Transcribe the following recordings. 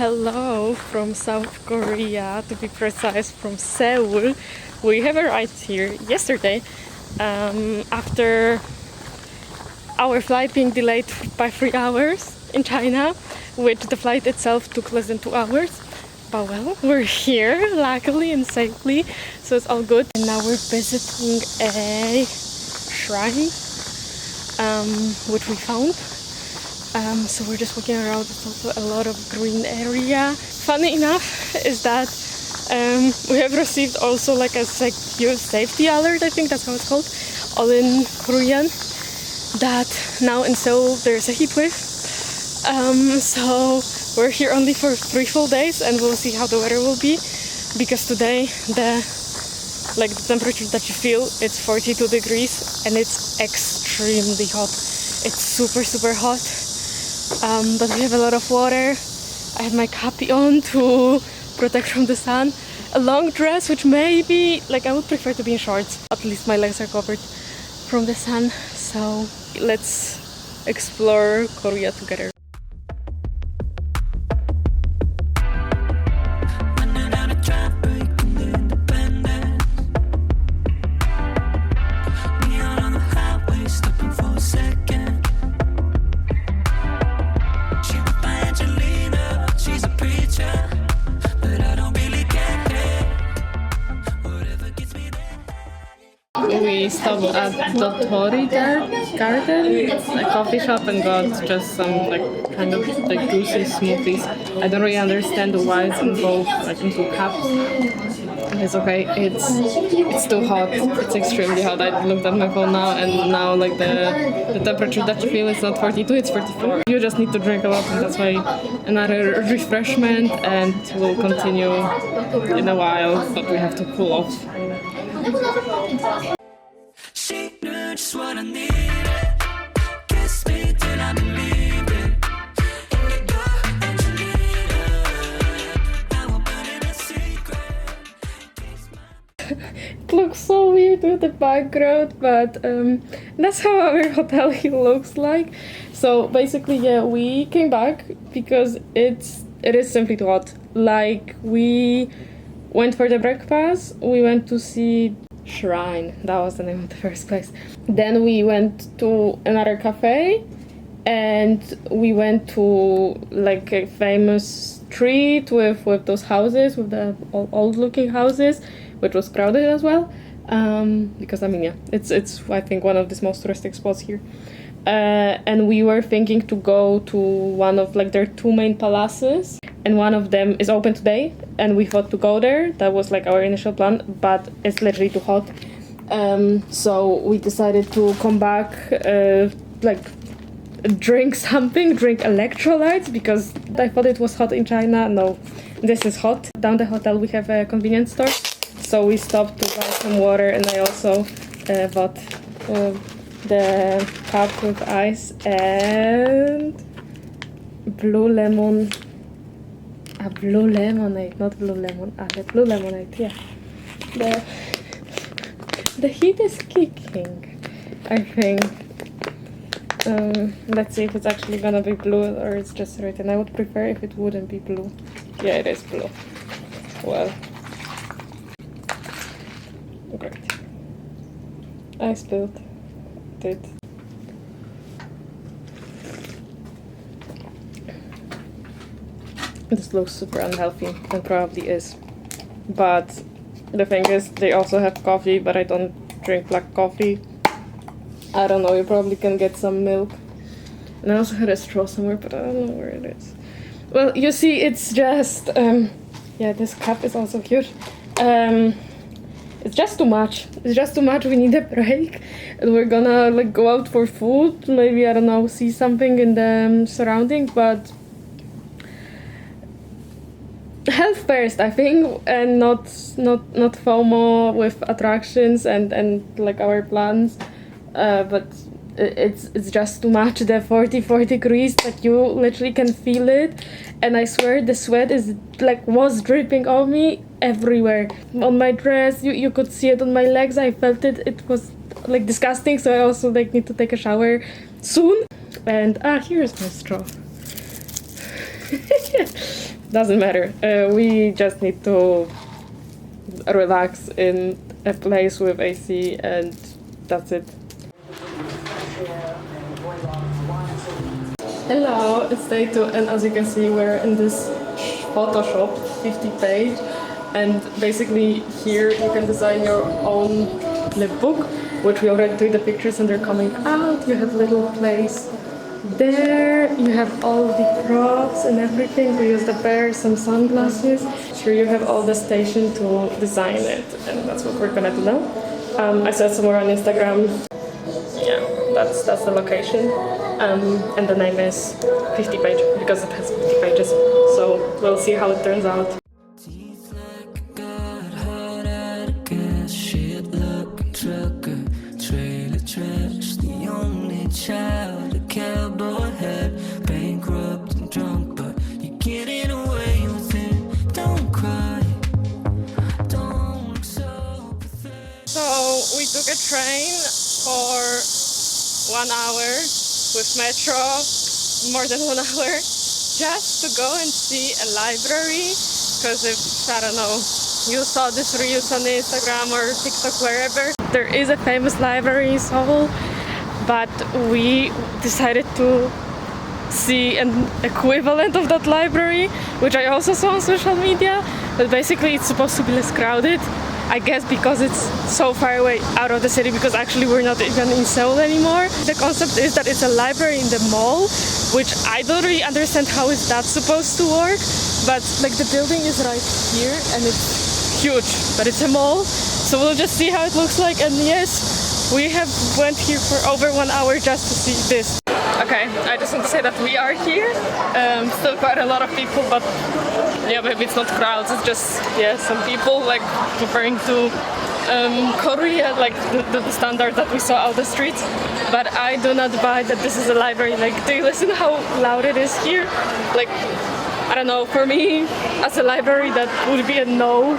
Hello from South Korea, to be precise, from Seoul. We have arrived here yesterday after our flight being delayed by 3 hours in China, which the flight itself took less than 2 hours. But well, we're here luckily and safely, so it's all good. And now we're visiting a shrine which we found. So we're just walking around. It's also a lot of green area. Funny enough is that we have received also like a secure safety alert, I think that's how it's called, all in Korean, that now in Seoul there's a heat wave. So we're here only for 3 full days and we'll see how the weather will be, because today the temperature that you feel, it's 42 degrees and it's extremely hot. It's super hot. But we have a lot of water. I have my cappy on to protect from the sun. A long dress, which maybe, I would prefer to be in shorts. At least my legs are covered from the sun. So let's explore Korea together. We stopped at Dottori Garden, a coffee shop, and got just some kind of juicy smoothies. I don't really understand why it's in both in 2 cups. It's okay. It's too hot. It's extremely hot. I looked at my phone now, and now the temperature that you feel is not 42, it's 44. You just need to drink a lot, and that's why another refreshment, and we'll continue in a while, but we have to cool off. She knew just what I needed. Kiss me till I believe it. It looks so weird with the background, but that's how our hotel here looks like. So basically, yeah, we came back because it is simply too hot. We went for the breakfast. We went to see Shrine, that was the name of the first place. Then we went to another cafe and we went to a famous street with those houses, with the old looking houses, which was crowded as well, because it's I think one of the most touristic spots here. And we were thinking to go to one of their 2 main palaces, and one of them is open today, and we thought to go there. That was our initial plan, but it's literally too hot. So we decided to come back, drink electrolytes, because I thought it was hot in China. No, this is hot. Down the hotel we have a convenience store, so we stopped to buy some water, and I also bought the cup with ice and blue lemonade, not blue lemon, the blue lemonade, yeah. The heat is kicking, I think. Let's see if it's actually gonna be blue or it's just written. I would prefer if it wouldn't be blue. Yeah, it is blue. Well, great. I spilled it. This looks super unhealthy, and probably is. But the thing is, they also have coffee, but I don't drink black coffee. I don't know, you probably can get some milk. And I also had a straw somewhere, but I don't know where it is. Well, you see, it's just... yeah, this cup is also cute. It's just too much. It's just too much. We need a break. And we're gonna go out for food. Maybe, I don't know, see something in the surrounding, but... health first, I think, and not FOMO with attractions and our plans. But it's just too much. The 44 degrees, that you literally can feel it, and I swear the sweat is was dripping on me everywhere. On my dress, you could see it on my legs. I felt it. It was disgusting. So I also need to take a shower soon. And here's my straw. doesn't matter. We just need to relax in a place with AC, and that's it. Hello, it's day 2, and as you can see, we're in this Photoshop 50 page, and basically here you can design your own lip book, which we already took the pictures and they're coming out. You have a little place there, you have all the props and everything. We use the bear, some sunglasses. Here you have all the station to design it, and that's what we're gonna do now. I saw it somewhere on Instagram. Yeah, that's the location. And the name is 50 page because it has 50 pages. So we'll see how it turns out. So we took a train for 1 hour with metro, more than 1 hour, just to go and see a library. Because if, I don't know, you saw this reels on Instagram or TikTok, wherever, there is a famous library in Seoul, but we decided to see an equivalent of that library, which I also saw on social media, but basically it's supposed to be less crowded. I guess because it's so far away out of the city, because actually we're not even in Seoul anymore. The concept is that it's a library in the mall, which I don't really understand how is that supposed to work, but like the building is right here and it's huge, but it's a mall, so we'll just see how it looks like. And yes, we have went here for over 1 hour just to see this. Okay, I just want to say that we are here. Still quite a lot of people, but yeah, maybe it's not crowds, it's just, yeah, some people like referring to Korea, like the standard that we saw out the streets. But I do not buy that this is a library. Like, do you listen how loud it is here? Like, I don't know, for me, as a library, that would be a no.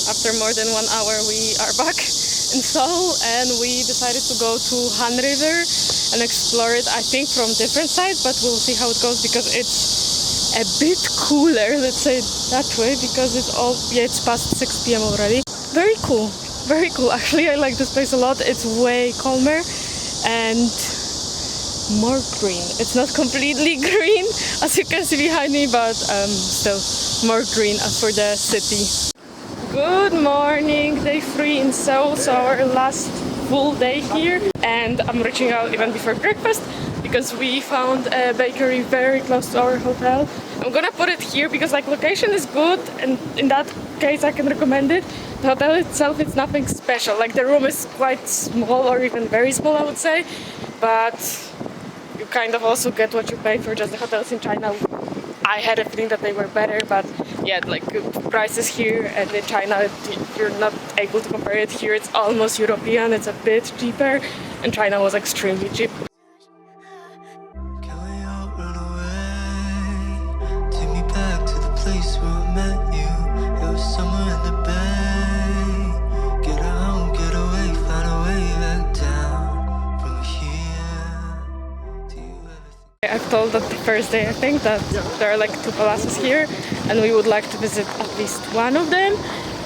After more than 1 hour, we are back in Seoul, and we decided to go to Han River and explore it, I think from different sides, but we'll see how it goes, because it's a bit cooler, let's say it that way, because it's all, yeah, it's past 6 p.m. already. Very cool, very cool. Actually, I like this place a lot. It's way calmer and more green. It's not completely green, as you can see behind me, but still more green as for the city. Good morning, day 3 in Seoul, so our last full day here, and I'm reaching out even before breakfast because we found a bakery very close to our hotel. I'm gonna put it here because like location is good, and in that case I can recommend it. The hotel itself, it's nothing special, like the room is quite small or even very small, I would say, but you kind of also get what you pay for. Just the hotels in China, I had a feeling that they were better, but yeah, like prices here and in China, you're not able to compare it. Here it's almost European, it's a bit cheaper, and China was extremely cheap. I've told that the first day, I think, that there are like 2 palaces here and we would like to visit at least one of them,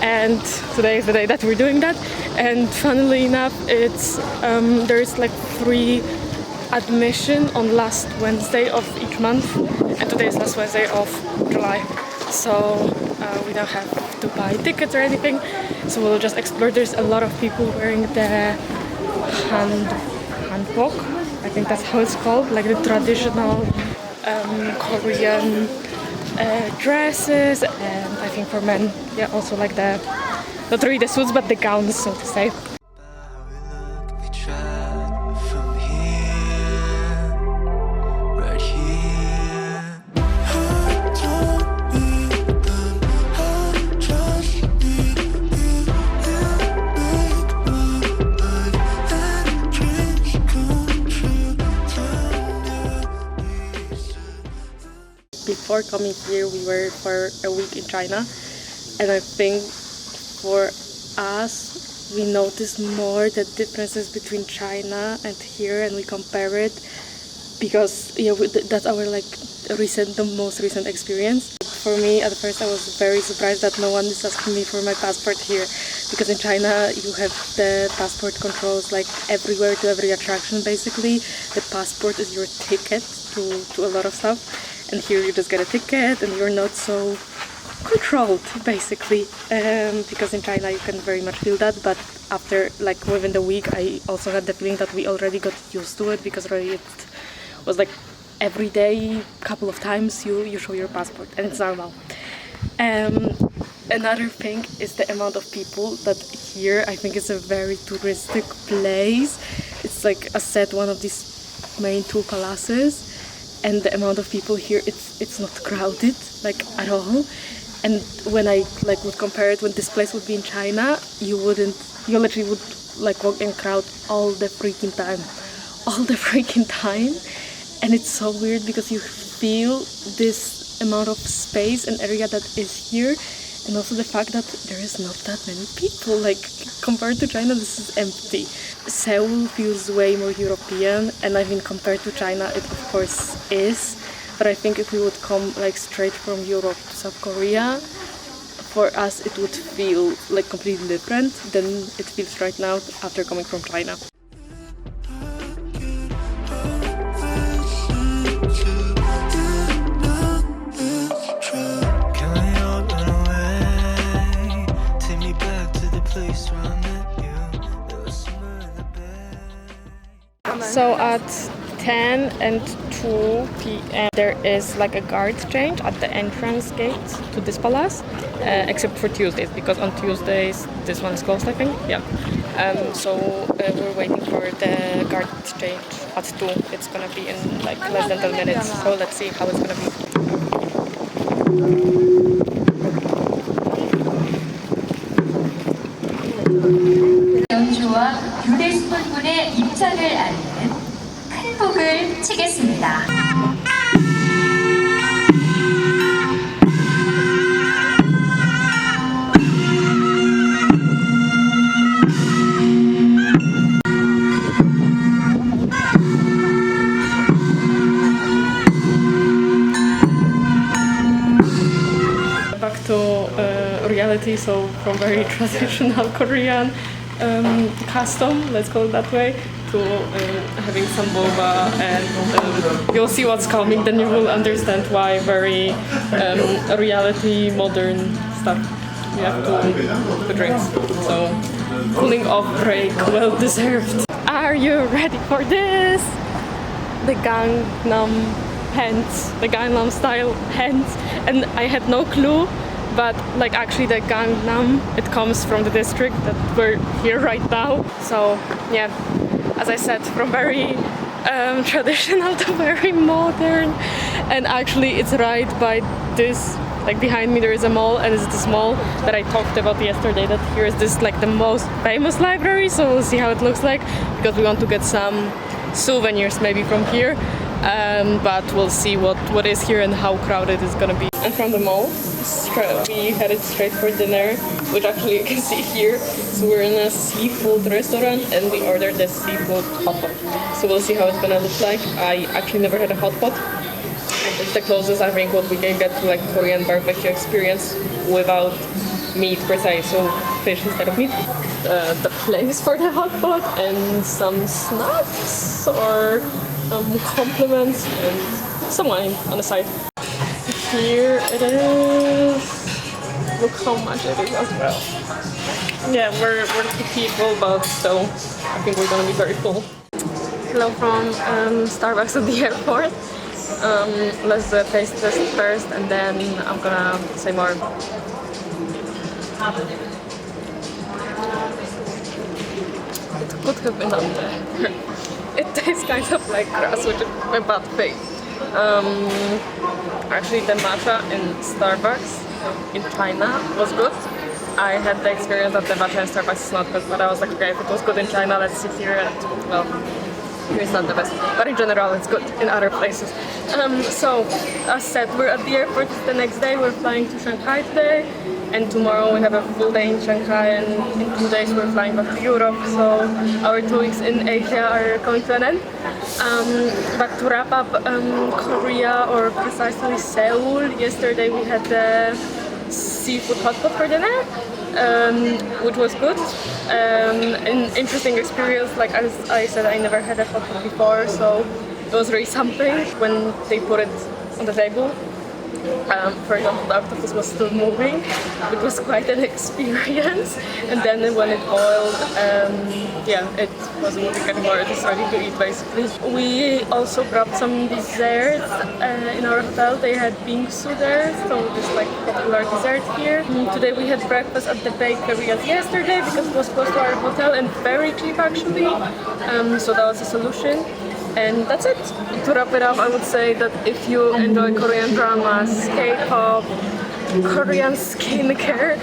and today is the day that we're doing that. And funnily enough, it's there is like free admission on last Wednesday of each month, and today is last Wednesday of July, so we don't have to buy tickets or anything, so we'll just explore. There's a lot of people wearing the hanbok, I think that's how it's called, like the traditional Korean dresses, and I think for men, yeah, also like the not really the suits, but the gowns, so to say. Before coming here, we were for a week in China, and I think for us, we notice more the differences between China and here, and we compare it because yeah, that's our the most recent experience. For me, at first, I was very surprised that no one is asking me for my passport here, because in China you have the passport controls like everywhere, to every attraction. Basically, the passport is your ticket to a lot of stuff. And here you just get a ticket and you're not so controlled, basically, because in China you can very much feel that, but after within the week I also had the feeling that we already got used to it, because already it was like every day, couple of times you show your passport and it's normal. Another thing is the amount of people that here, I think it's a very touristic place. It's like I said, one of these main two palaces. And the amount of people here, it's not crowded at all. And when I would compare it when this place would be in China, you literally would walk in crowd all the freaking time. And it's so weird because you feel this amount of space and area that is here, and also the fact that there is not that many people. Compared to China, this is empty. Seoul feels way more European, and I mean compared to China it of course is, but I think if we would come straight from Europe to South Korea, for us it would feel completely different than it feels right now after coming from China. So at 10 and 2 p.m. there is a guard change at the entrance gate to this palace, except for Tuesdays, because on Tuesdays this one is closed, I think. Yeah. So we're waiting for the guard change at 2. It's gonna be in less than 10 minutes. So let's see how it's gonna be. 연주와 유대수분의 입장을 알리는 큰 북을 치겠습니다. Back to reality, so from very traditional Korean custom, let's call it that way, to having some boba, and you'll see what's coming, then you will understand why very reality, modern stuff you have to drink. So cooling off break, well deserved. Are you ready for this? The Gangnam hands, the Gangnam style hands, and I had no clue, but actually the Gangnam, it comes from the district that we're here right now. So yeah, as I said, from very traditional to very modern, and actually it's right by this, behind me there is a mall, and it's this mall that I talked about yesterday, that here is this the most famous library. So we'll see how it looks like, because we want to get some souvenirs maybe from here, but we'll see what is here and how crowded it's gonna be. And from the mall, we headed straight for dinner, which actually you can see here. So we're in a seafood restaurant and we ordered the seafood hot pot. So we'll see how it's gonna look like. I actually never had a hot pot. It's the closest I think what we can get to Korean barbecue experience without meat per se, so fish instead of meat. The place for the hot pot and some snacks or compliments and some wine on the side. Here it is. Look how much it is as well. Yeah, we're 2 people, but still, I think we're gonna be very full. Hello from Starbucks at the airport. Let's taste this first, and then I'm gonna say more. could have been up there. It tastes kind of like grass, which is my bad thing. Actually, the matcha in Starbucks in China was good. I had the experience that the matcha in Starbucks is not good, but I was like, okay, if it was good in China, let's sit here and, well, it's not the best. But in general, it's good in other places. So, as said, we're at the airport the next day. We're flying to Shanghai today. And tomorrow we have a full day in Shanghai, and in 2 days we're flying back to Europe. So our 2 weeks in Asia are coming to an end. But to wrap up Korea, or precisely Seoul, yesterday we had the seafood hot pot for dinner, which was good. An interesting experience. Like as I said, I never had a hot pot before, so it was really something when they put it on the table. For example, the octopus was still moving. It was quite an experience. And then when it boiled, yeah, it wasn't moving anymore. It was ready to eat, basically. We also grabbed some desserts in our hotel. They had bingsu there, so this like popular dessert here. Today we had breakfast at the bakery as yesterday because it was close to our hotel and very cheap actually. So that was a solution. And that's it. To wrap it up, I would say that if you enjoy Korean dramas, K-pop, Korean skincare,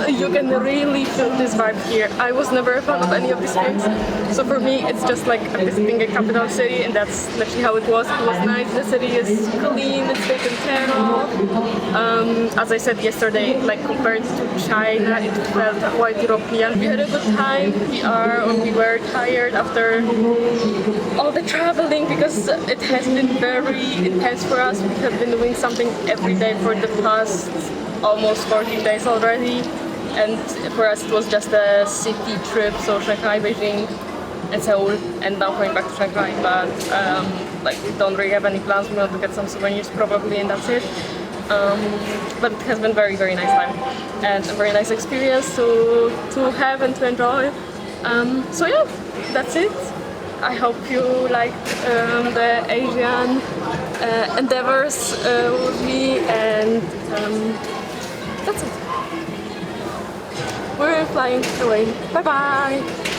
you can really feel this vibe here. I was never a fan of any of these things, so for me it's just like visiting a capital city, and that's literally how it was. It was nice, the city is clean, it's taken care of. As I said yesterday, like compared to China, it felt quite European. We had a good time. We were tired after all the traveling because it has been very intense for us. We have been doing something every day for the past almost 14 days already, and for us it was just a city trip, so Shanghai, Beijing and Seoul, and now going back to Shanghai, but like we don't really have any plans. We want to get some souvenirs probably, and that's it. But it has been very, very nice time and a very nice experience to have and to enjoy. So yeah, that's it. I hope you liked the Asian endeavors with me, and that's it. We're flying away. Bye bye!